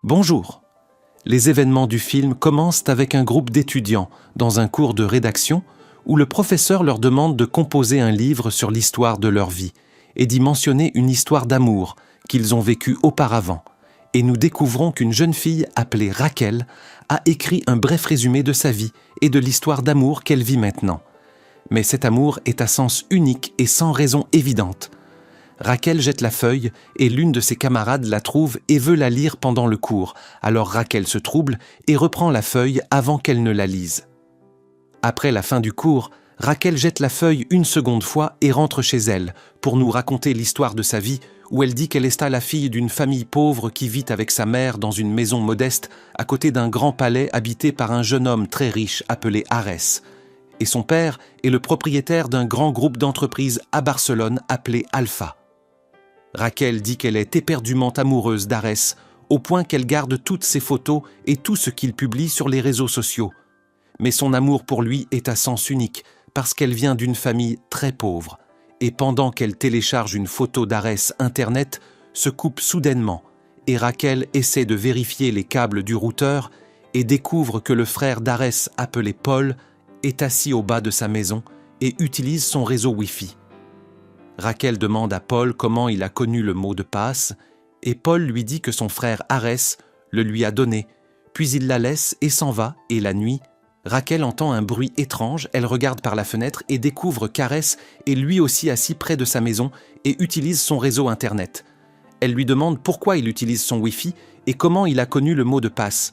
Bonjour. Les événements du film commencent avec un groupe d'étudiants dans un cours de rédaction où le professeur leur demande de composer un livre sur l'histoire de leur vie et d'y mentionner une histoire d'amour qu'ils ont vécue auparavant. Et nous découvrons qu'une jeune fille appelée Raquel a écrit un bref résumé de sa vie et de l'histoire d'amour qu'elle vit maintenant. Mais cet amour est à sens unique et sans raison évidente. Raquel jette la feuille et l'une de ses camarades la trouve et veut la lire pendant le cours. Alors Raquel se trouble et reprend la feuille avant qu'elle ne la lise. Après la fin du cours, Raquel jette la feuille une seconde fois et rentre chez elle pour nous raconter l'histoire de sa vie où elle dit qu'elle est la fille d'une famille pauvre qui vit avec sa mère dans une maison modeste à côté d'un grand palais habité par un jeune homme très riche appelé Arès. Et son père est le propriétaire d'un grand groupe d'entreprises à Barcelone appelé Alpha. Raquel dit qu'elle est éperdument amoureuse d'Arès, au point qu'elle garde toutes ses photos et tout ce qu'il publie sur les réseaux sociaux. Mais son amour pour lui est à sens unique, parce qu'elle vient d'une famille très pauvre. Et pendant qu'elle télécharge une photo d'Arès Internet, se coupe soudainement, et Raquel essaie de vérifier les câbles du routeur et découvre que le frère d'Arès, appelé Paul, est assis au bas de sa maison et utilise son réseau Wi-Fi. Raquel demande à Paul comment il a connu le mot de passe et Paul lui dit que son frère Arès le lui a donné, puis il la laisse et s'en va et la nuit, Raquel entend un bruit étrange, elle regarde par la fenêtre et découvre qu'Arès est lui aussi assis près de sa maison et utilise son réseau Internet. Elle lui demande pourquoi il utilise son Wi-Fi et comment il a connu le mot de passe.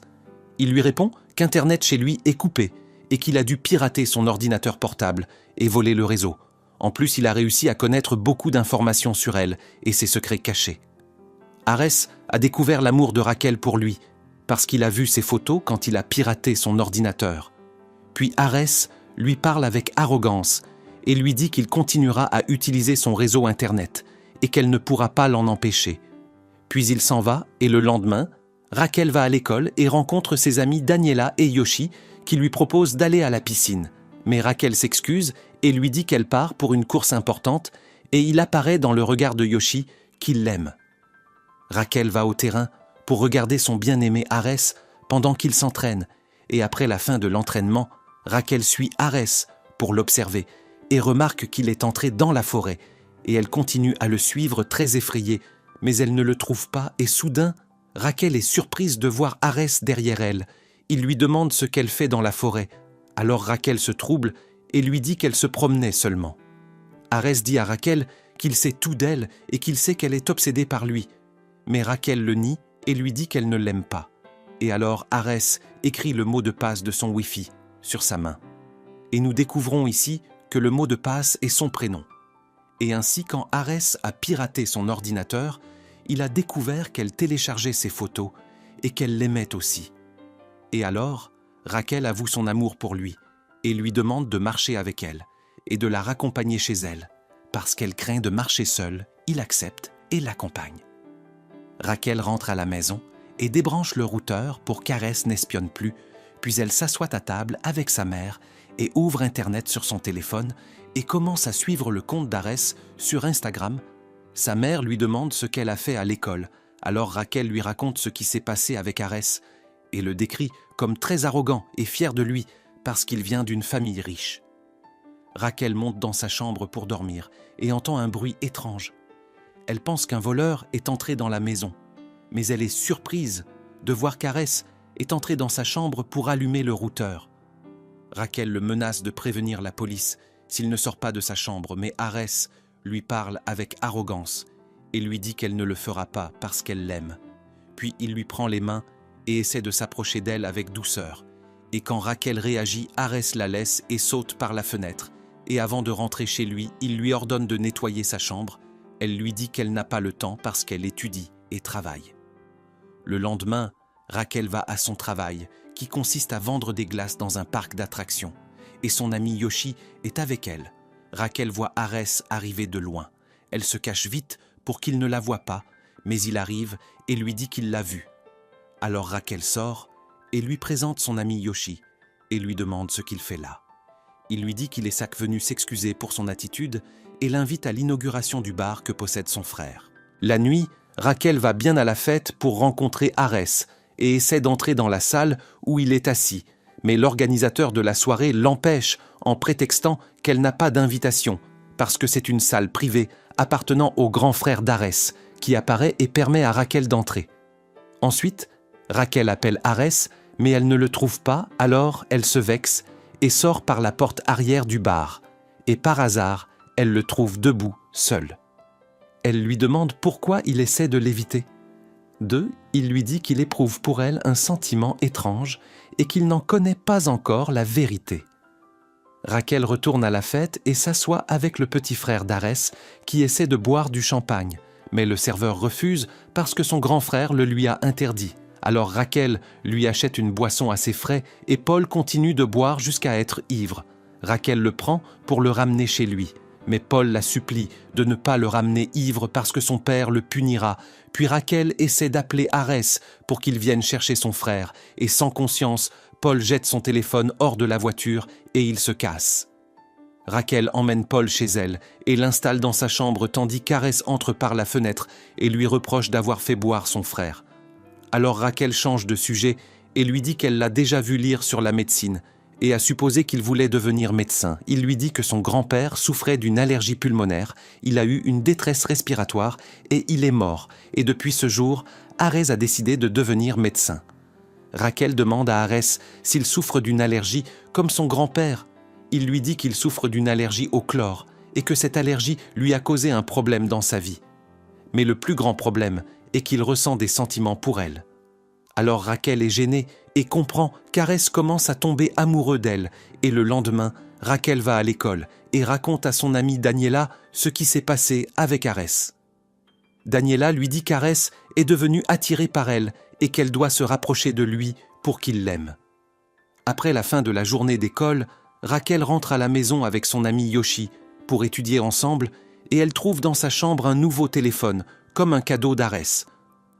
Il lui répond qu'Internet chez lui est coupé et qu'il a dû pirater son ordinateur portable et voler le réseau. En plus, il a réussi à connaître beaucoup d'informations sur elle et ses secrets cachés. Arès a découvert l'amour de Raquel pour lui, parce qu'il a vu ses photos quand il a piraté son ordinateur. Puis Arès lui parle avec arrogance et lui dit qu'il continuera à utiliser son réseau Internet et qu'elle ne pourra pas l'en empêcher. Puis il s'en va et le lendemain, Raquel va à l'école et rencontre ses amis Daniela et Yoshi qui lui proposent d'aller à la piscine. Mais Raquel s'excuse et lui dit qu'elle part pour une course importante et il apparaît dans le regard de Yoshi qu'il l'aime. Raquel va au terrain pour regarder son bien-aimé Arès pendant qu'il s'entraîne et après la fin de l'entraînement, Raquel suit Arès pour l'observer et remarque qu'il est entré dans la forêt et elle continue à le suivre très effrayée, mais elle ne le trouve pas et soudain, Raquel est surprise de voir Arès derrière elle. Il lui demande ce qu'elle fait dans la forêt. Alors Raquel se trouble et lui dit qu'elle se promenait seulement. Arès dit à Raquel qu'il sait tout d'elle et qu'il sait qu'elle est obsédée par lui. Mais Raquel le nie et lui dit qu'elle ne l'aime pas. Et alors Arès écrit le mot de passe de son Wi-Fi sur sa main. Et nous découvrons ici que le mot de passe est son prénom. Et ainsi, quand Arès a piraté son ordinateur, il a découvert qu'elle téléchargeait ses photos et qu'elle l'aimait aussi. Et alors, Raquel avoue son amour pour lui et lui demande de marcher avec elle et de la raccompagner chez elle. Parce qu'elle craint de marcher seule, il accepte et l'accompagne. Raquel rentre à la maison et débranche le routeur pour qu'Arès n'espionne plus, puis elle s'assoit à table avec sa mère et ouvre Internet sur son téléphone et commence à suivre le compte d'Arès sur Instagram. Sa mère lui demande ce qu'elle a fait à l'école, alors Raquel lui raconte ce qui s'est passé avec Arès et le décrit comme très arrogant et fier de lui parce qu'il vient d'une famille riche. Raquel monte dans sa chambre pour dormir et entend un bruit étrange. Elle pense qu'un voleur est entré dans la maison, mais elle est surprise de voir qu'Arès est entré dans sa chambre pour allumer le routeur. Raquel le menace de prévenir la police s'il ne sort pas de sa chambre, mais Arès lui parle avec arrogance et lui dit qu'elle ne le fera pas parce qu'elle l'aime. Puis il lui prend les mains et essaie de s'approcher d'elle avec douceur. Et quand Raquel réagit, Arès la laisse et saute par la fenêtre. Et avant de rentrer chez lui, il lui ordonne de nettoyer sa chambre. Elle lui dit qu'elle n'a pas le temps parce qu'elle étudie et travaille. Le lendemain, Raquel va à son travail, qui consiste à vendre des glaces dans un parc d'attractions. Et son ami Yoshi est avec elle. Raquel voit Arès arriver de loin. Elle se cache vite pour qu'il ne la voie pas, mais il arrive et lui dit qu'il l'a vue. Alors Raquel sort et lui présente son ami Yoshi et lui demande ce qu'il fait là. Il lui dit qu'il est venu s'excuser pour son attitude et l'invite à l'inauguration du bar que possède son frère. La nuit, Raquel va bien à la fête pour rencontrer Arès et essaie d'entrer dans la salle où il est assis. Mais l'organisateur de la soirée l'empêche en prétextant qu'elle n'a pas d'invitation, parce que c'est une salle privée appartenant au grand frère d'Arès, qui apparaît et permet à Raquel d'entrer. Ensuite, Raquel appelle Arès, mais elle ne le trouve pas, alors elle se vexe et sort par la porte arrière du bar. Et par hasard, elle le trouve debout, seul. Elle lui demande pourquoi il essaie de l'éviter. Il lui dit qu'il éprouve pour elle un sentiment étrange et qu'il n'en connaît pas encore la vérité. Raquel retourne à la fête et s'assoit avec le petit frère d'Arès qui essaie de boire du champagne, mais le serveur refuse parce que son grand frère le lui a interdit. Alors Raquel lui achète une boisson assez frais et Paul continue de boire jusqu'à être ivre. Raquel le prend pour le ramener chez lui. Mais Paul la supplie de ne pas le ramener ivre parce que son père le punira. Puis Raquel essaie d'appeler Arès pour qu'il vienne chercher son frère. Et sans conscience, Paul jette son téléphone hors de la voiture et il se casse. Raquel emmène Paul chez elle et l'installe dans sa chambre tandis qu'Arès entre par la fenêtre et lui reproche d'avoir fait boire son frère. Alors Raquel change de sujet et lui dit qu'elle l'a déjà vu lire sur la médecine et a supposé qu'il voulait devenir médecin. Il lui dit que son grand-père souffrait d'une allergie pulmonaire, il a eu une détresse respiratoire et il est mort. Et depuis ce jour, Arès a décidé de devenir médecin. Raquel demande à Arès s'il souffre d'une allergie comme son grand-père. Il lui dit qu'il souffre d'une allergie au chlore et que cette allergie lui a causé un problème dans sa vie. Mais le plus grand problème est qu'il ressent des sentiments pour elle. Alors Raquel est gênée et comprend qu'Arès commence à tomber amoureux d'elle et le lendemain, Raquel va à l'école et raconte à son amie Daniela ce qui s'est passé avec Arès. Daniela lui dit qu'Arès est devenu attiré par elle et qu'elle doit se rapprocher de lui pour qu'il l'aime. Après la fin de la journée d'école, Raquel rentre à la maison avec son ami Yoshi pour étudier ensemble et elle trouve dans sa chambre un nouveau téléphone, comme un cadeau d'Arès.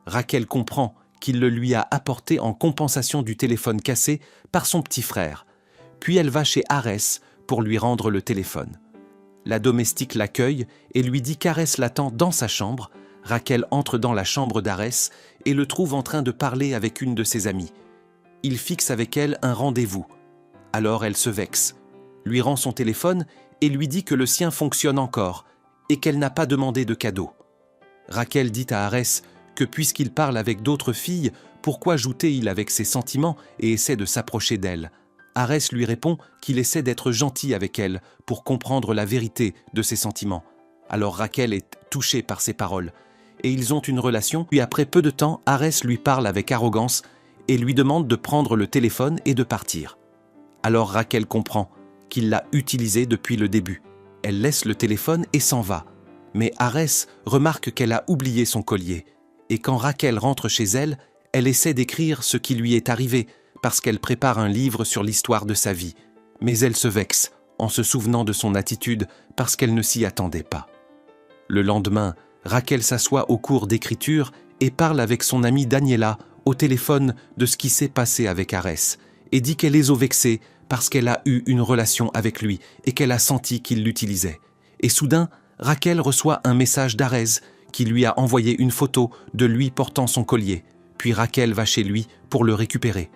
Raquel comprend qu'il le lui a apporté en compensation du téléphone cassé par son petit frère. Puis elle va chez Arès pour lui rendre le téléphone. La domestique l'accueille et lui dit qu'Arès l'attend dans sa chambre. Raquel entre dans la chambre d'Arès et le trouve en train de parler avec une de ses amies. Il fixe avec elle un rendez-vous. Alors elle se vexe, lui rend son téléphone et lui dit que le sien fonctionne encore et qu'elle n'a pas demandé de cadeau. Raquel dit à Arès que puisqu'il parle avec d'autres filles, pourquoi joue-t-il avec ses sentiments et essaie de s'approcher d'elle? Arès lui répond qu'il essaie d'être gentil avec elle pour comprendre la vérité de ses sentiments. Alors Raquel est touchée par ses paroles et ils ont une relation. Puis après peu de temps, Arès lui parle avec arrogance et lui demande de prendre le téléphone et de partir. Alors Raquel comprend qu'il l'a utilisé depuis le début. Elle laisse le téléphone et s'en va. Mais Arès remarque qu'elle a oublié son collier. Et quand Raquel rentre chez elle, elle essaie d'écrire ce qui lui est arrivé parce qu'elle prépare un livre sur l'histoire de sa vie. Mais elle se vexe en se souvenant de son attitude parce qu'elle ne s'y attendait pas. Le lendemain, Raquel s'assoit au cours d'écriture et parle avec son amie Daniela au téléphone de ce qui s'est passé avec Arès et dit qu'elle est vexée parce qu'elle a eu une relation avec lui et qu'elle a senti qu'il l'utilisait. Et soudain, Raquel reçoit un message d'Arès qui lui a envoyé une photo de lui portant son collier. Puis Raquel va chez lui pour le récupérer.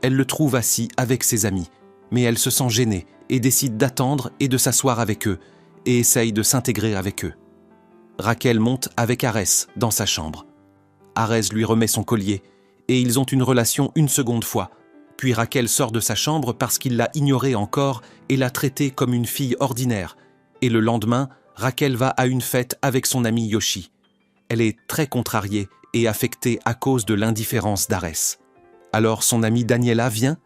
Elle le trouve assis avec ses amis, mais elle se sent gênée et décide d'attendre et de s'asseoir avec eux et essaye de s'intégrer avec eux. Raquel monte avec Arès dans sa chambre. Arès lui remet son collier et ils ont une relation une seconde fois. Puis Raquel sort de sa chambre parce qu'il l'a ignorée encore et l'a traitée comme une fille ordinaire. Et le lendemain, Raquel va à une fête avec son ami Yoshi. Elle est très contrariée et affectée à cause de l'indifférence d'Arès. Alors son amie Daniela vient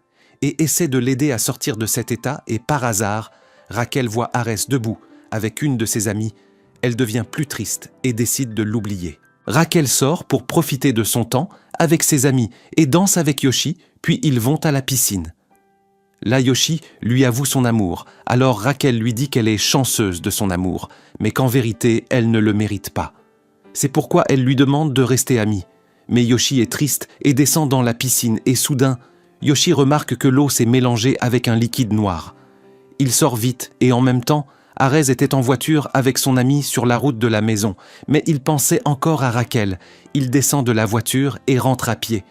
et essaie de l'aider à sortir de cet état et par hasard, Raquel voit Arès debout avec une de ses amies. Elle devient plus triste et décide de l'oublier. Raquel sort pour profiter de son temps avec ses amis et danse avec Yoshi, puis ils vont à la piscine. Là, Yoshi lui avoue son amour, alors Raquel lui dit qu'elle est chanceuse de son amour, mais qu'en vérité, elle ne le mérite pas. C'est pourquoi elle lui demande de rester amie. Mais Yoshi est triste et descend dans la piscine et soudain, Yoshi remarque que l'eau s'est mélangée avec un liquide noir. Il sort vite et en même temps, Arès était en voiture avec son ami sur la route de la maison, mais il pensait encore à Raquel. Il descend de la voiture et rentre à pied.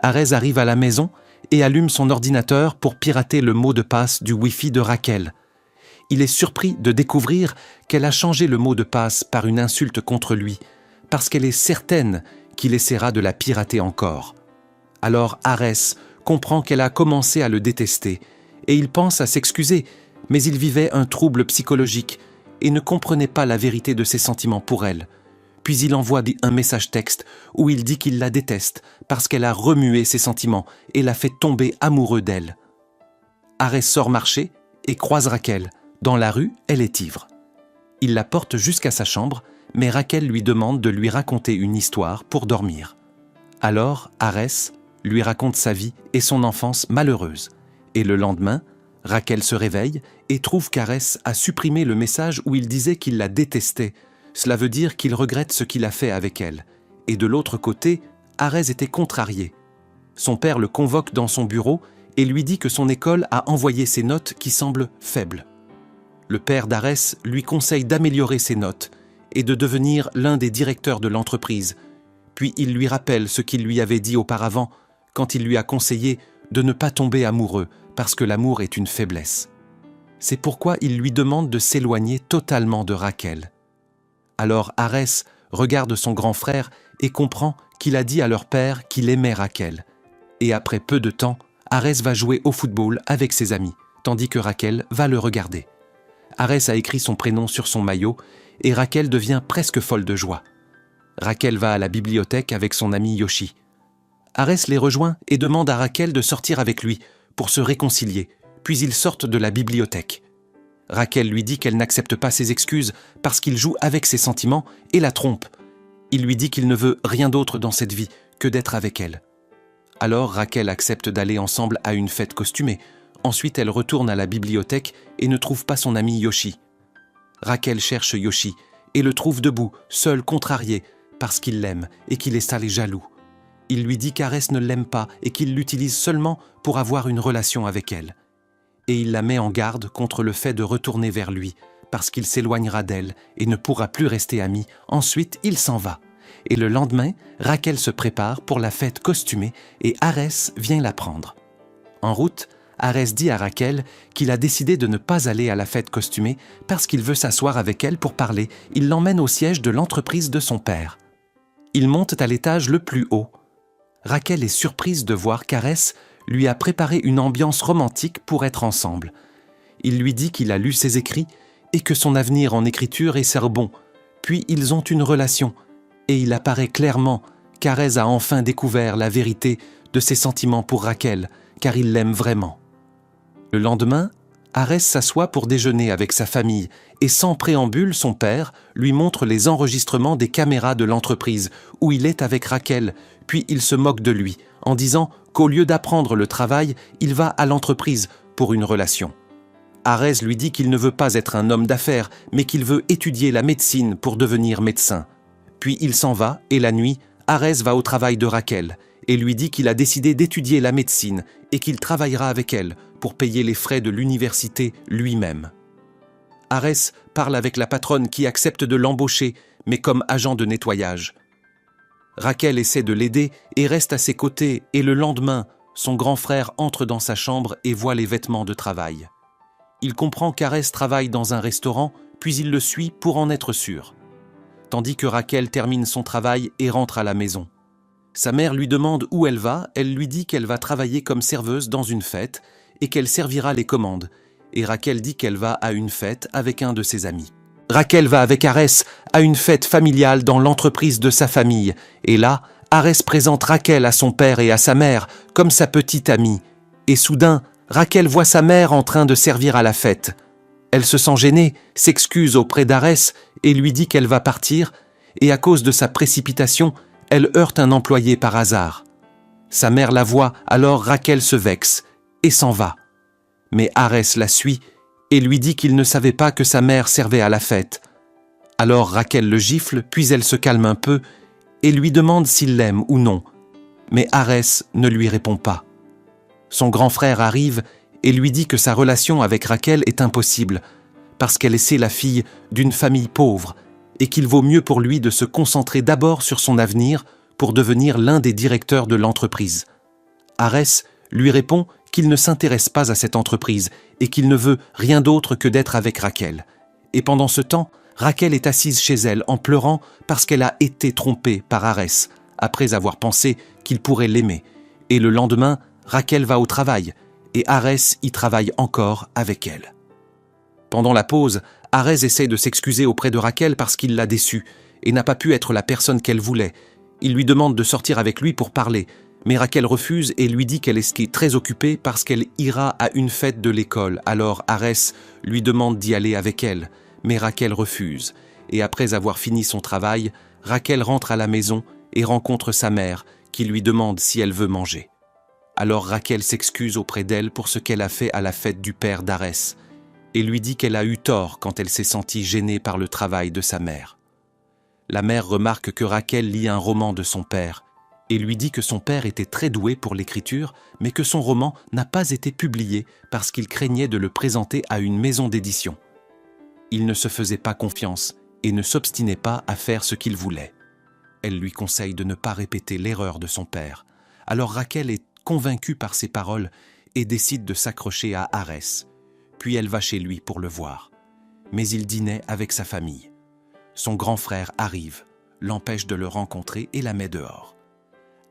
Arès arrive à la maison et allume son ordinateur pour pirater le mot de passe du Wi-Fi de Rachel. Il est surpris de découvrir qu'elle a changé le mot de passe par une insulte contre lui, parce qu'elle est certaine qu'il essaiera de la pirater encore. Alors Arès comprend qu'elle a commencé à le détester, et il pense à s'excuser, mais il vivait un trouble psychologique et ne comprenait pas la vérité de ses sentiments pour elle. Puis il envoie un message texte où il dit qu'il la déteste parce qu'elle a remué ses sentiments et l'a fait tomber amoureux d'elle. Arès sort marcher et croise Rachel. Dans la rue, elle est ivre. Il la porte jusqu'à sa chambre, mais Rachel lui demande de lui raconter une histoire pour dormir. Alors, Arès lui raconte sa vie et son enfance malheureuse. Et le lendemain, Rachel se réveille et trouve qu'Arès a supprimé le message où il disait qu'il la détestait. Cela veut dire qu'il regrette ce qu'il a fait avec elle. Et de l'autre côté, Arès était contrarié. Son père le convoque dans son bureau et lui dit que son école a envoyé ses notes qui semblent faibles. Le père d'Arès lui conseille d'améliorer ses notes et de devenir l'un des directeurs de l'entreprise. Puis il lui rappelle ce qu'il lui avait dit auparavant quand il lui a conseillé de ne pas tomber amoureux parce que l'amour est une faiblesse. C'est pourquoi il lui demande de s'éloigner totalement de Rachel. Alors Arès regarde son grand frère et comprend qu'il a dit à leur père qu'il aimait Rachel. Et après peu de temps, Arès va jouer au football avec ses amis, tandis que Rachel va le regarder. Arès a écrit son prénom sur son maillot et Rachel devient presque folle de joie. Rachel va à la bibliothèque avec son ami Yoshi. Arès les rejoint et demande à Rachel de sortir avec lui pour se réconcilier, puis ils sortent de la bibliothèque. Rachel lui dit qu'elle n'accepte pas ses excuses parce qu'il joue avec ses sentiments et la trompe. Il lui dit qu'il ne veut rien d'autre dans cette vie que d'être avec elle. Alors Rachel accepte d'aller ensemble à une fête costumée. Ensuite, elle retourne à la bibliothèque et ne trouve pas son ami Yoshi. Rachel cherche Yoshi et le trouve debout, seul, contrarié, parce qu'il l'aime et qu'il est sale et jaloux. Il lui dit qu'Arès ne l'aime pas et qu'il l'utilise seulement pour avoir une relation avec elle. Et il la met en garde contre le fait de retourner vers lui, parce qu'il s'éloignera d'elle et ne pourra plus rester ami. Ensuite, il s'en va. Et le lendemain, Rachel se prépare pour la fête costumée et Arès vient la prendre. En route, Arès dit à Rachel qu'il a décidé de ne pas aller à la fête costumée parce qu'il veut s'asseoir avec elle pour parler. Il l'emmène au siège de l'entreprise de son père. Ils montent à l'étage le plus haut. Rachel est surprise de voir qu'Arès lui a préparé une ambiance romantique pour être ensemble. Il lui dit qu'il a lu ses écrits et que son avenir en écriture est bon. Puis ils ont une relation et il apparaît clairement qu'Arès a enfin découvert la vérité de ses sentiments pour Rachel, car il l'aime vraiment. Le lendemain, Arès s'assoit pour déjeuner avec sa famille et sans préambule, son père lui montre les enregistrements des caméras de l'entreprise où il est avec Rachel, puis il se moque de lui en disant qu'au lieu d'apprendre le travail, il va à l'entreprise pour une relation. Arès lui dit qu'il ne veut pas être un homme d'affaires, mais qu'il veut étudier la médecine pour devenir médecin. Puis il s'en va et la nuit, Arès va au travail de Rachel et lui dit qu'il a décidé d'étudier la médecine et qu'il travaillera avec elle pour payer les frais de l'université lui-même. Arès parle avec la patronne qui accepte de l'embaucher, mais comme agent de nettoyage. Rachel essaie de l'aider et reste à ses côtés et le lendemain, son grand frère entre dans sa chambre et voit les vêtements de travail. Il comprend qu'Arès travaille dans un restaurant, puis il le suit pour en être sûr. Tandis que Rachel termine son travail et rentre à la maison. Sa mère lui demande où elle va, elle lui dit qu'elle va travailler comme serveuse dans une fête et qu'elle servira les commandes. Et Rachel dit qu'elle va à une fête avec un de ses amis. Rachel va avec Arès à une fête familiale dans l'entreprise de sa famille. Et là, Arès présente Rachel à son père et à sa mère comme sa petite amie. Et soudain, Rachel voit sa mère en train de servir à la fête. Elle se sent gênée, s'excuse auprès d'Arès et lui dit qu'elle va partir. Et à cause de sa précipitation, elle heurte un employé par hasard. Sa mère la voit, alors Rachel se vexe et s'en va. Mais Arès la suit et lui dit qu'il ne savait pas que sa mère servait à la fête. Alors Rachel le gifle, puis elle se calme un peu et lui demande s'il l'aime ou non. Mais Arès ne lui répond pas. Son grand frère arrive et lui dit que sa relation avec Rachel est impossible, parce qu'elle est la fille d'une famille pauvre et qu'il vaut mieux pour lui de se concentrer d'abord sur son avenir pour devenir l'un des directeurs de l'entreprise. Arès lui répond qu'il ne s'intéresse pas à cette entreprise et qu'il ne veut rien d'autre que d'être avec Rachel. Et pendant ce temps, Rachel est assise chez elle en pleurant parce qu'elle a été trompée par Arès, après avoir pensé qu'il pourrait l'aimer. Et le lendemain, Rachel va au travail, et Arès y travaille encore avec elle. Pendant la pause, Arès essaie de s'excuser auprès de Rachel parce qu'il l'a déçue et n'a pas pu être la personne qu'elle voulait. Il lui demande de sortir avec lui pour parler, mais Rachel refuse et lui dit qu'elle est très occupée parce qu'elle ira à une fête de l'école. Alors Arès lui demande d'y aller avec elle, mais Rachel refuse. Et après avoir fini son travail, Rachel rentre à la maison et rencontre sa mère qui lui demande si elle veut manger. Alors Rachel s'excuse auprès d'elle pour ce qu'elle a fait à la fête du père d'Arès et lui dit qu'elle a eu tort quand elle s'est sentie gênée par le travail de sa mère. La mère remarque que Rachel lit un roman de son père et lui dit que son père était très doué pour l'écriture, mais que son roman n'a pas été publié parce qu'il craignait de le présenter à une maison d'édition. Il ne se faisait pas confiance et ne s'obstinait pas à faire ce qu'il voulait. Elle lui conseille de ne pas répéter l'erreur de son père. Alors Rachel est convaincue par ses paroles et décide de s'accrocher à Arès. Puis elle va chez lui pour le voir. Mais il dînait avec sa famille. Son grand frère arrive, l'empêche de le rencontrer et la met dehors.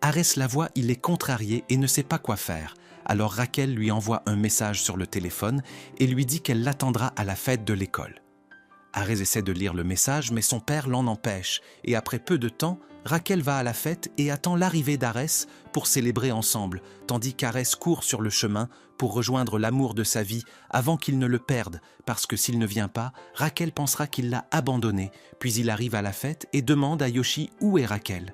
Arès la voit, il est contrarié et ne sait pas quoi faire. Alors Rachel lui envoie un message sur le téléphone et lui dit qu'elle l'attendra à la fête de l'école. Arès essaie de lire le message, mais son père l'en empêche. Et après peu de temps, Rachel va à la fête et attend l'arrivée d'Arès pour célébrer ensemble, tandis qu'Arès court sur le chemin pour rejoindre l'amour de sa vie avant qu'il ne le perde, parce que s'il ne vient pas, Rachel pensera qu'il l'a abandonné. Puis il arrive à la fête et demande à Yoshi où est Rachel.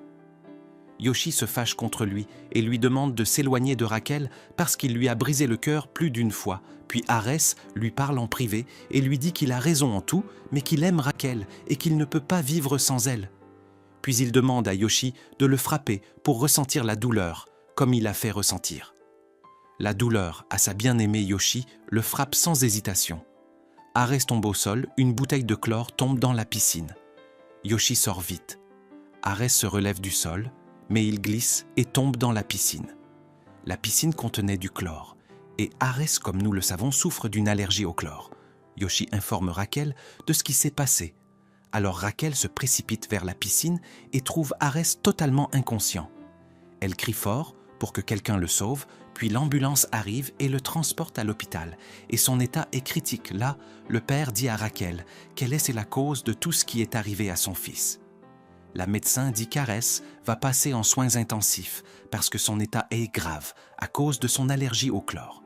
Yoshi se fâche contre lui et lui demande de s'éloigner de Rachel parce qu'il lui a brisé le cœur plus d'une fois. Puis Arès lui parle en privé et lui dit qu'il a raison en tout, mais qu'il aime Rachel et qu'il ne peut pas vivre sans elle. Puis il demande à Yoshi de le frapper pour ressentir la douleur, comme il a fait ressentir. La douleur à sa bien-aimée Yoshi le frappe sans hésitation. Arès tombe au sol, une bouteille de chlore tombe dans la piscine. Yoshi sort vite. Arès se relève du sol, mais il glisse et tombe dans la piscine. La piscine contenait du chlore, et Arès, comme nous le savons, souffre d'une allergie au chlore. Yoshi informe Rachel de ce qui s'est passé. Alors Rachel se précipite vers la piscine et trouve Arès totalement inconscient. Elle crie fort pour que quelqu'un le sauve, puis l'ambulance arrive et le transporte à l'hôpital. Et son état est critique. Là, le père dit à Rachel qu'elle est la cause de tout ce qui est arrivé à son fils. La médecin dit qu'Arès va passer en soins intensifs parce que son état est grave à cause de son allergie au chlore.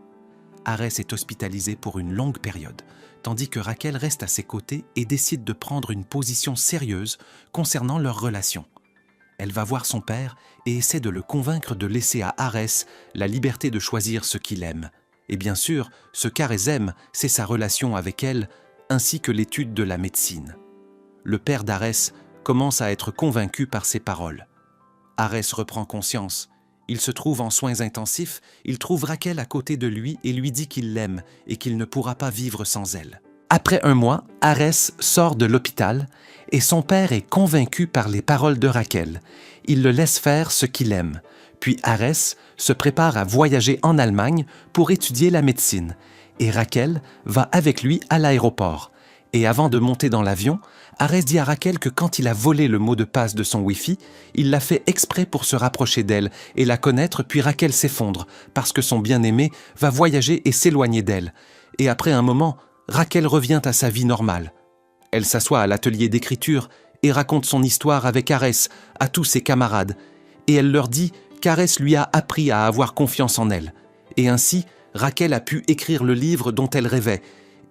Arès est hospitalisé pour une longue période, tandis que Rachel reste à ses côtés et décide de prendre une position sérieuse concernant leur relation. Elle va voir son père et essaie de le convaincre de laisser à Arès la liberté de choisir ce qu'il aime. Et bien sûr, ce qu'Arès aime, c'est sa relation avec elle, ainsi que l'étude de la médecine. Le père d'Arès commence à être convaincu par ses paroles. Arès reprend conscience. Il se trouve en soins intensifs, il trouve Rachel à côté de lui et lui dit qu'il l'aime et qu'il ne pourra pas vivre sans elle. Après un mois, Arès sort de l'hôpital et son père est convaincu par les paroles de Rachel. Il le laisse faire ce qu'il aime. Puis Arès se prépare à voyager en Allemagne pour étudier la médecine et Rachel va avec lui à l'aéroport. Et avant de monter dans l'avion, Arès dit à Rachel que quand il a volé le mot de passe de son Wi-Fi, il l'a fait exprès pour se rapprocher d'elle et la connaître, puis Rachel s'effondre parce que son bien-aimé va voyager et s'éloigner d'elle. Et après un moment, Rachel revient à sa vie normale. Elle s'assoit à l'atelier d'écriture et raconte son histoire avec Arès à tous ses camarades. Et elle leur dit qu'Arès lui a appris à avoir confiance en elle. Et ainsi, Rachel a pu écrire le livre dont elle rêvait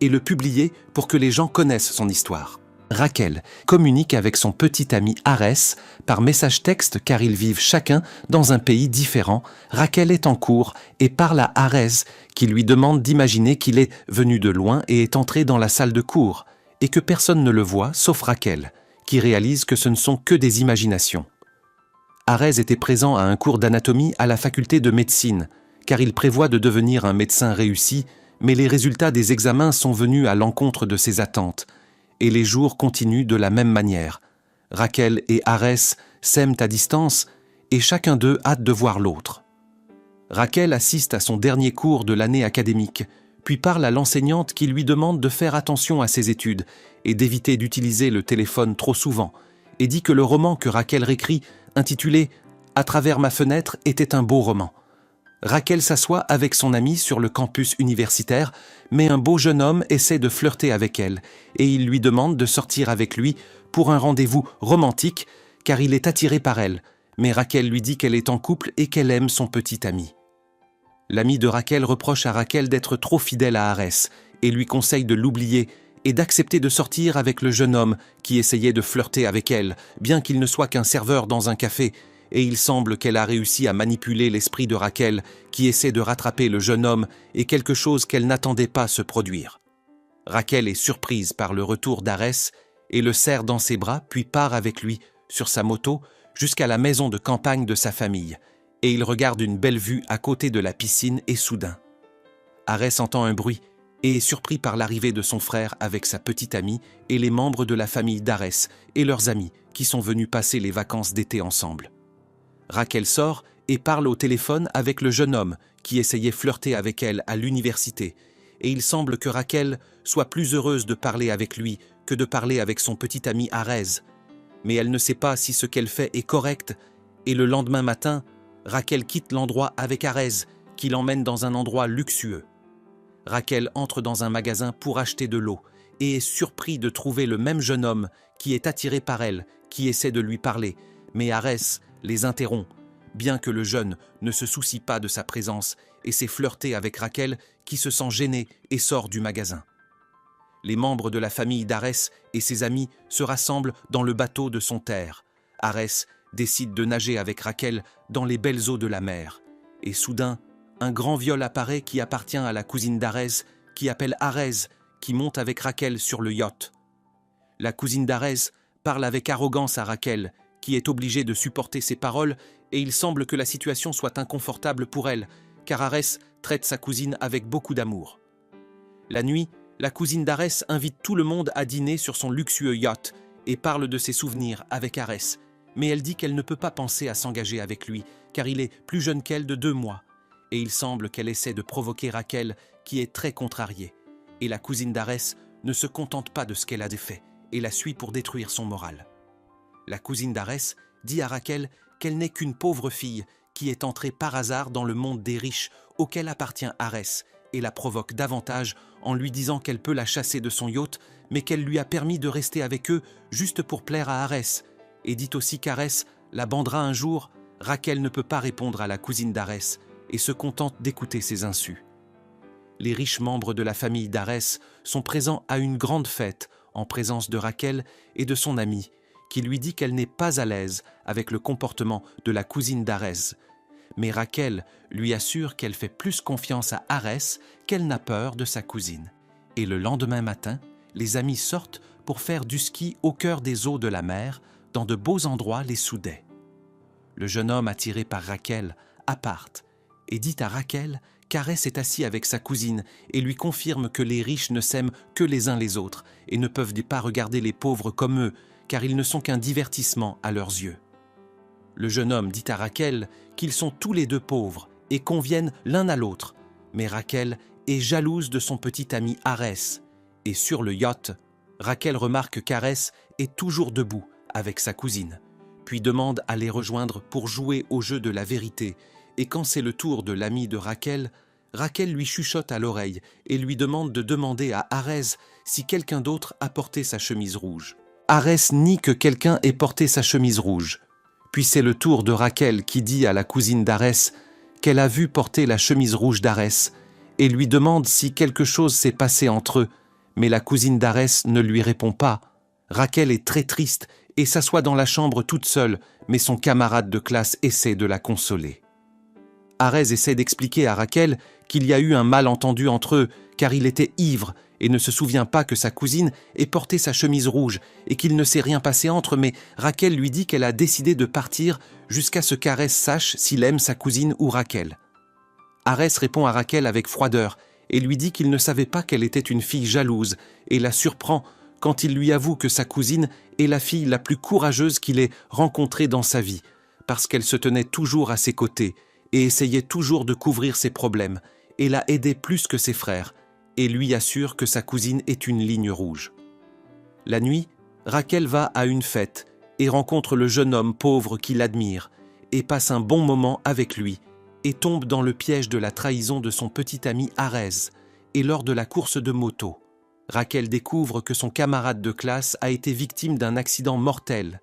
et le publier pour que les gens connaissent son histoire. Rachel communique avec son petit ami Arès par message texte car ils vivent chacun dans un pays différent. Rachel est en cours et parle à Arès qui lui demande d'imaginer qu'il est venu de loin et est entré dans la salle de cours et que personne ne le voit sauf Rachel qui réalise que ce ne sont que des imaginations. Arès était présent à un cours d'anatomie à la faculté de médecine car il prévoit de devenir un médecin réussi, mais les résultats des examens sont venus à l'encontre de ses attentes. Et les jours continuent de la même manière. Rachel et Arès s'aiment à distance et chacun d'eux hâte de voir l'autre. Rachel assiste à son dernier cours de l'année académique, puis parle à l'enseignante qui lui demande de faire attention à ses études et d'éviter d'utiliser le téléphone trop souvent, et dit que le roman que Rachel réécrit, intitulé « À travers ma fenêtre » était un beau roman. Rachel s'assoit avec son amie sur le campus universitaire, mais un beau jeune homme essaie de flirter avec elle, et il lui demande de sortir avec lui pour un rendez-vous romantique, car il est attiré par elle, mais Rachel lui dit qu'elle est en couple et qu'elle aime son petit ami. L'ami de Rachel reproche à Rachel d'être trop fidèle à Arès et lui conseille de l'oublier et d'accepter de sortir avec le jeune homme qui essayait de flirter avec elle, bien qu'il ne soit qu'un serveur dans un café, et il semble qu'elle a réussi à manipuler l'esprit de Rachel qui essaie de rattraper le jeune homme et quelque chose qu'elle n'attendait pas se produire. Rachel est surprise par le retour d'Arès et le serre dans ses bras puis part avec lui, sur sa moto, jusqu'à la maison de campagne de sa famille, et il regarde une belle vue à côté de la piscine et soudain. Arès entend un bruit et est surpris par l'arrivée de son frère avec sa petite amie et les membres de la famille d'Arès et leurs amis qui sont venus passer les vacances d'été ensemble. Rachel sort et parle au téléphone avec le jeune homme qui essayait flirter avec elle à l'université, et il semble que Rachel soit plus heureuse de parler avec lui que de parler avec son petit ami Arès. Mais elle ne sait pas si ce qu'elle fait est correct, et le lendemain matin, Rachel quitte l'endroit avec Arès, qui l'emmène dans un endroit luxueux. Rachel entre dans un magasin pour acheter de l'eau et est surpris de trouver le même jeune homme qui est attiré par elle, qui essaie de lui parler, mais Arès les interrompt, bien que le jeune ne se soucie pas de sa présence et s'est flirté avec Rachel qui se sent gênée et sort du magasin. Les membres de la famille d'Arès et ses amis se rassemblent dans le bateau de son terre. Arès décide de nager avec Rachel dans les belles eaux de la mer. Et soudain, un grand viol apparaît qui appartient à la cousine d'Arès, qui appelle Arès, qui monte avec Rachel sur le yacht. La cousine d'Arès parle avec arrogance à Rachel, qui est obligée de supporter ses paroles, et il semble que la situation soit inconfortable pour elle, car Arès traite sa cousine avec beaucoup d'amour. La nuit, la cousine d'Arès invite tout le monde à dîner sur son luxueux yacht et parle de ses souvenirs avec Arès, mais elle dit qu'elle ne peut pas penser à s'engager avec lui, car il est plus jeune qu'elle de 2 mois, et il semble qu'elle essaie de provoquer Rachel, qui est très contrariée, et la cousine d'Arès ne se contente pas de ce qu'elle a fait, et la suit pour détruire son moral. La cousine d'Arès dit à Rachel qu'elle n'est qu'une pauvre fille qui est entrée par hasard dans le monde des riches auquel appartient Arès, et la provoque davantage en lui disant qu'elle peut la chasser de son yacht, mais qu'elle lui a permis de rester avec eux juste pour plaire à Arès, et dit aussi qu'Arès la bandera un jour. Rachel ne peut pas répondre à la cousine d'Arès et se contente d'écouter ses insus. Les riches membres de la famille d'Arès sont présents à une grande fête en présence de Rachel et de son amie, qui lui dit qu'elle n'est pas à l'aise avec le comportement de la cousine d'Arès. Mais Rachel lui assure qu'elle fait plus confiance à Arès qu'elle n'a peur de sa cousine. Et le lendemain matin, les amis sortent pour faire du ski au cœur des eaux de la mer, dans de beaux endroits les soudaient. Le jeune homme attiré par Rachel apparte et dit à Rachel qu'Arès est assis avec sa cousine et lui confirme que les riches ne s'aiment que les uns les autres et ne peuvent pas regarder les pauvres comme eux, car ils ne sont qu'un divertissement à leurs yeux. Le jeune homme dit à Rachel qu'ils sont tous les deux pauvres et conviennent l'un à l'autre, mais Rachel est jalouse de son petit ami Arès, et sur le yacht, Rachel remarque qu'Arès est toujours debout avec sa cousine, puis demande à les rejoindre pour jouer au jeu de la vérité, et quand c'est le tour de l'ami de Rachel, Rachel lui chuchote à l'oreille et lui demande de demander à Arès si quelqu'un d'autre a porté sa chemise rouge. Arès nie que quelqu'un ait porté sa chemise rouge. Puis c'est le tour de Rachel qui dit à la cousine d'Arès qu'elle a vu porter la chemise rouge d'Arès et lui demande si quelque chose s'est passé entre eux, mais la cousine d'Arès ne lui répond pas. Rachel est très triste et s'assoit dans la chambre toute seule, mais son camarade de classe essaie de la consoler. Arès essaie d'expliquer à Rachel qu'il y a eu un malentendu entre eux, car il était ivre et ne se souvient pas que sa cousine ait porté sa chemise rouge et qu'il ne s'est rien passé entre, mais Rachel lui dit qu'elle a décidé de partir jusqu'à ce qu'Arès sache s'il aime sa cousine ou Rachel. Arès répond à Rachel avec froideur et lui dit qu'il ne savait pas qu'elle était une fille jalouse et la surprend quand il lui avoue que sa cousine est la fille la plus courageuse qu'il ait rencontrée dans sa vie, parce qu'elle se tenait toujours à ses côtés et essayait toujours de couvrir ses problèmes et la aidait plus que ses frères et lui assure que sa cousine est une ligne rouge. La nuit, Rachel va à une fête et rencontre le jeune homme pauvre qui l'admire et passe un bon moment avec lui et tombe dans le piège de la trahison de son petit ami Arès et lors de la course de moto. Rachel découvre que son camarade de classe a été victime d'un accident mortel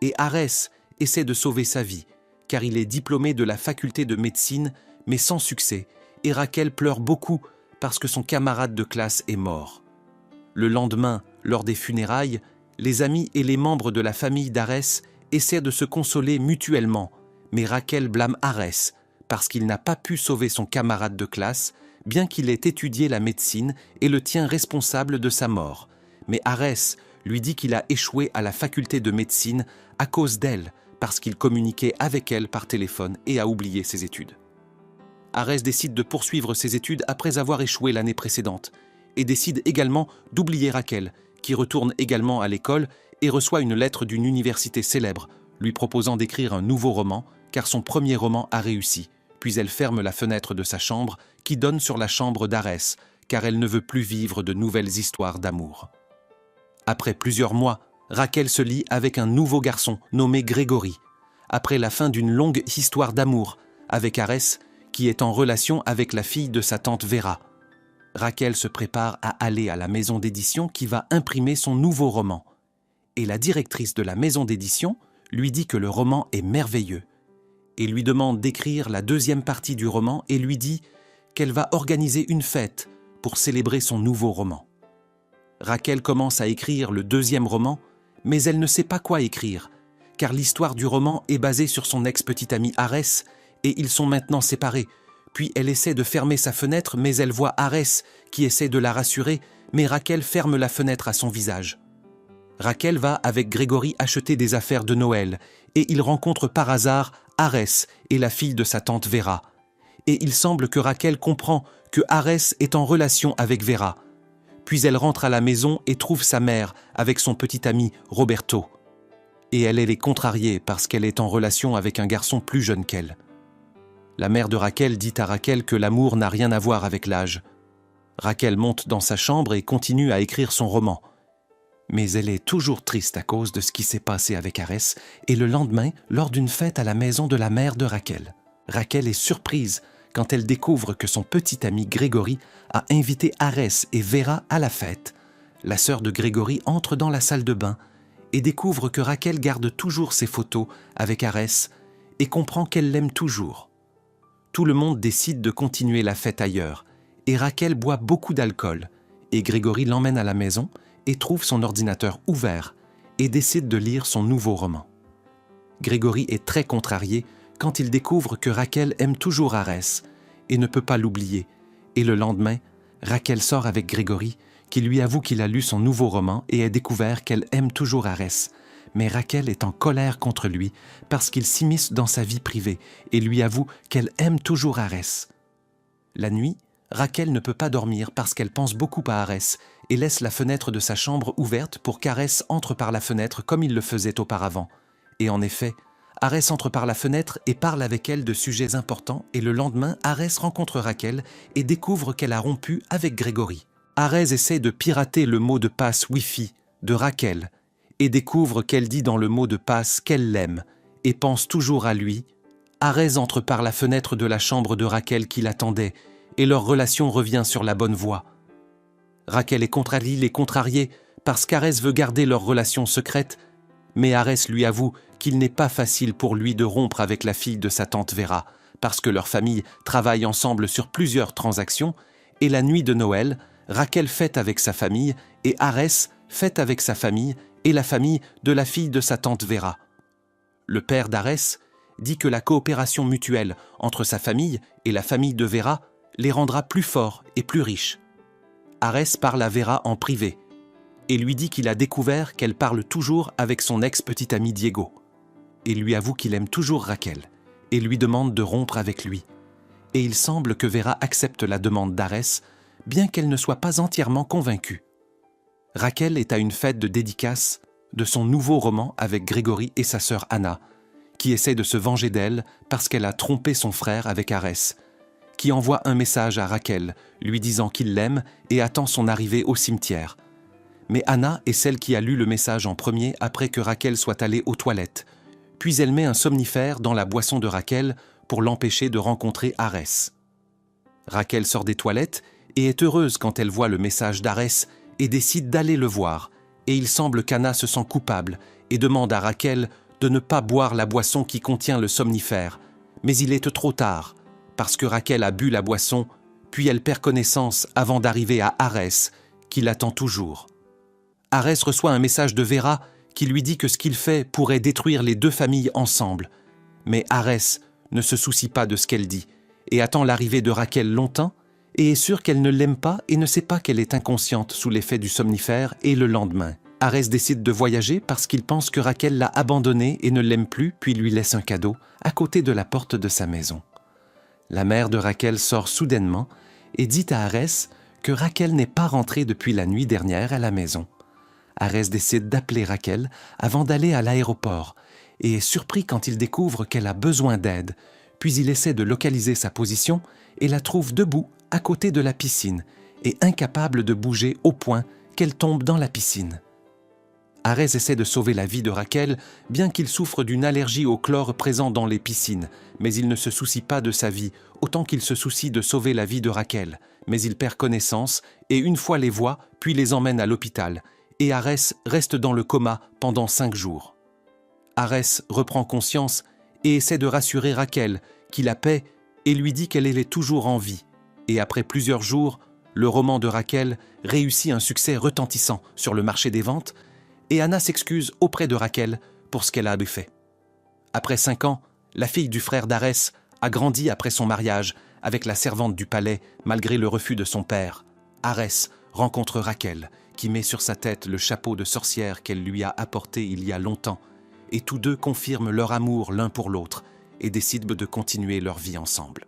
et Arès essaie de sauver sa vie car il est diplômé de la faculté de médecine mais sans succès et Rachel pleure beaucoup parce que son camarade de classe est mort. Le lendemain, lors des funérailles, les amis et les membres de la famille d'Arès essaient de se consoler mutuellement, mais Rachel blâme Arès parce qu'il n'a pas pu sauver son camarade de classe, bien qu'il ait étudié la médecine et le tient responsable de sa mort. Mais Arès lui dit qu'il a échoué à la faculté de médecine à cause d'elle, parce qu'il communiquait avec elle par téléphone et a oublié ses études. Arès décide de poursuivre ses études après avoir échoué l'année précédente et décide également d'oublier Rachel, qui retourne également à l'école et reçoit une lettre d'une université célèbre lui proposant d'écrire un nouveau roman car son premier roman a réussi. Puis elle ferme la fenêtre de sa chambre qui donne sur la chambre d'Arès car elle ne veut plus vivre de nouvelles histoires d'amour. Après plusieurs mois, Rachel se lie avec un nouveau garçon nommé Grégory, après la fin d'une longue histoire d'amour avec Arès qui est en relation avec la fille de sa tante Vera. Rachel se prépare à aller à la maison d'édition qui va imprimer son nouveau roman. Et la directrice de la maison d'édition lui dit que le roman est merveilleux et lui demande d'écrire la deuxième partie du roman et lui dit qu'elle va organiser une fête pour célébrer son nouveau roman. Rachel commence à écrire le deuxième roman, mais elle ne sait pas quoi écrire, car l'histoire du roman est basée sur son ex-petit ami Arès et ils sont maintenant séparés. Puis elle essaie de fermer sa fenêtre, mais elle voit Arès qui essaie de la rassurer, mais Rachel ferme la fenêtre à son visage. Rachel va avec Grégory acheter des affaires de Noël et il rencontre par hasard Arès et la fille de sa tante Vera. Et il semble que Rachel comprend que Arès est en relation avec Vera. Puis elle rentre à la maison et trouve sa mère avec son petit ami Roberto. Et elle est contrariée parce qu'elle est en relation avec un garçon plus jeune qu'elle. La mère de Rachel dit à Rachel que l'amour n'a rien à voir avec l'âge. Rachel monte dans sa chambre et continue à écrire son roman. Mais elle est toujours triste à cause de ce qui s'est passé avec Arès et le lendemain, lors d'une fête à la maison de la mère de Rachel. Rachel est surprise quand elle découvre que son petit ami Grégory a invité Arès et Vera à la fête. La sœur de Grégory entre dans la salle de bain et découvre que Rachel garde toujours ses photos avec Arès et comprend qu'elle l'aime toujours. Tout le monde décide de continuer la fête ailleurs et Rachel boit beaucoup d'alcool et Grégory l'emmène à la maison et trouve son ordinateur ouvert et décide de lire son nouveau roman. Grégory est très contrarié quand il découvre que Rachel aime toujours Arès et ne peut pas l'oublier. Et le lendemain, Rachel sort avec Grégory qui lui avoue qu'il a lu son nouveau roman et a découvert qu'elle aime toujours Arès. Mais Rachel est en colère contre lui parce qu'il s'immisce dans sa vie privée et lui avoue qu'elle aime toujours Arès. La nuit, Rachel ne peut pas dormir parce qu'elle pense beaucoup à Arès et laisse la fenêtre de sa chambre ouverte pour qu'Arès entre par la fenêtre comme il le faisait auparavant. Et en effet, Arès entre par la fenêtre et parle avec elle de sujets importants et le lendemain, Arès rencontre Rachel et découvre qu'elle a rompu avec Grégory. Arès essaie de pirater le mot de passe Wi-Fi de Rachel et découvre qu'elle dit dans le mot de passe qu'elle l'aime et pense toujours à lui. Arès entre par la fenêtre de la chambre de Rachel qui l'attendait et leur relation revient sur la bonne voie. Rachel est contrariée parce qu'Arès veut garder leur relation secrète, mais Arès lui avoue qu'il n'est pas facile pour lui de rompre avec la fille de sa tante Vera, parce que leur famille travaille ensemble sur plusieurs transactions, et la nuit de Noël, Rachel fête avec sa famille, et Arès fête avec sa famille et la famille de la fille de sa tante Vera. Le père d'Arès dit que la coopération mutuelle entre sa famille et la famille de Vera les rendra plus forts et plus riches. Arès parle à Vera en privé et lui dit qu'il a découvert qu'elle parle toujours avec son ex-petit ami Diego et lui avoue qu'il aime toujours Rachel et lui demande de rompre avec lui. Et il semble que Vera accepte la demande d'Arès, bien qu'elle ne soit pas entièrement convaincue. Rachel est à une fête de dédicace de son nouveau roman avec Grégory et sa sœur Anna, qui essaie de se venger d'elle parce qu'elle a trompé son frère avec Arès, qui envoie un message à Rachel, lui disant qu'il l'aime et attend son arrivée au cimetière. Mais Anna est celle qui a lu le message en premier après que Rachel soit allée aux toilettes, puis elle met un somnifère dans la boisson de Rachel pour l'empêcher de rencontrer Arès. Rachel sort des toilettes et est heureuse quand elle voit le message d'Arès et décide d'aller le voir, et il semble qu'Anna se sent coupable et demande à Rachel de ne pas boire la boisson qui contient le somnifère, mais il est trop tard, parce que Rachel a bu la boisson, puis elle perd connaissance avant d'arriver à Arès, qui l'attend toujours. Arès reçoit un message de Vera qui lui dit que ce qu'il fait pourrait détruire les deux familles ensemble, mais Arès ne se soucie pas de ce qu'elle dit, et attend l'arrivée de Rachel longtemps, et est sûr qu'elle ne l'aime pas et ne sait pas qu'elle est inconsciente sous l'effet du somnifère, et le lendemain. Arès décide de voyager parce qu'il pense que Rachel l'a abandonné et ne l'aime plus, puis lui laisse un cadeau à côté de la porte de sa maison. La mère de Rachel sort soudainement et dit à Arès que Rachel n'est pas rentrée depuis la nuit dernière à la maison. Arès décide d'appeler Rachel avant d'aller à l'aéroport et est surpris quand il découvre qu'elle a besoin d'aide, puis il essaie de localiser sa position et la trouve debout à côté de la piscine et incapable de bouger au point qu'elle tombe dans la piscine. Arès essaie de sauver la vie de Rachel, bien qu'il souffre d'une allergie au chlore présent dans les piscines, mais il ne se soucie pas de sa vie, autant qu'il se soucie de sauver la vie de Rachel. Mais il perd connaissance et une fois les voit, puis les emmène à l'hôpital, et Arès reste dans le coma pendant 5 jours. Arès reprend conscience et essaie de rassurer Rachel, qui la paie et lui dit qu'elle est toujours en vie. Et après plusieurs jours, le roman de Rachel réussit un succès retentissant sur le marché des ventes, et Anna s'excuse auprès de Rachel pour ce qu'elle a fait. Après 5 ans, la fille du frère d'Arès a grandi après son mariage avec la servante du palais malgré le refus de son père. Arès rencontre Rachel, qui met sur sa tête le chapeau de sorcière qu'elle lui a apporté il y a longtemps, et tous deux confirment leur amour l'un pour l'autre et décident de continuer leur vie ensemble.